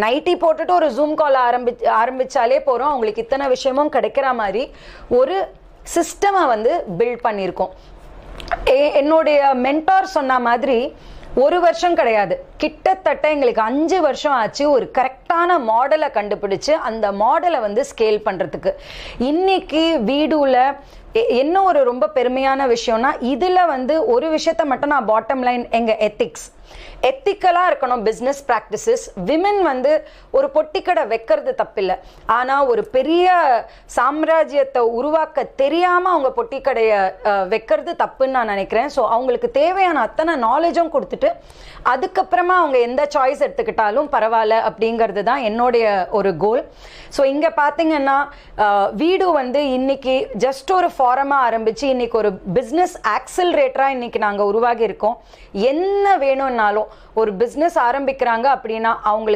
Nightie போட்டுட்டு ஒரு zoom கால் ஆரம்பிச்சாலே போகிறோம், அவங்களுக்கு இத்தனை விஷயமும் கிடைக்கிற மாதிரி ஒரு சிஸ்டமை வந்து பில்ட் பண்ணியிருக்கோம். என்னுடைய மென்டார் சொன்ன மாதிரி 1 வருஷம் கிடையாது, கிட்டத்தட்ட எங்களுக்கு 5 வருஷம் ஆச்சு ஒரு கரெக்டான மாடலை கண்டுபிடிச்சு அந்த மாடலை வந்து ஸ்கேல் பண்ணுறதுக்கு. இன்னைக்கு வீடுல என்ன ஒரு ரொம்ப பெருமையான விஷயம்னா, இதில் வந்து ஒரு விஷயத்த மட்டும் நான் பாட்டம் லைன், எங்கள் எத்திக்கலாக இருக்கணும் பிஸ்னஸ் ப்ராக்டிசஸ். விமென் வந்து ஒரு பொட்டிக்கடை வைக்கிறது தப்பில்லை, ஆனால் ஒரு பெரிய சாம்ராஜ்யத்தை உருவாக்க தெரியாமல் அவங்க பொட்டிக்கடையை வைக்கிறது தப்புன்னு நான் நினைக்கிறேன். ஸோ அவங்களுக்கு தேவையான அத்தனை நாலேஜும் கொடுத்துட்டு அதுக்கப்புறமா அவங்க எந்த சாய்ஸ் எடுத்துக்கிட்டாலும் பரவாயில்ல அப்படிங்கிறது தான் என்னுடைய ஒரு கோல். ஸோ இங்கே பார்த்தீங்கன்னா வீடு வந்து இன்னைக்கு ஜஸ்ட் ஒரு ஃபாரமாக ஆரம்பித்து இன்னைக்கு ஒரு பிஸ்னஸ் ஆக்சிலரேட்டராக இன்னைக்கு நாங்கள் உருவாகி இருக்கோம். என்ன வேணும்னாலும் ஒரு பிஸ்னஸ் ஆரம்பிக்கிறாங்க அப்படின்னா அவங்களுக்கு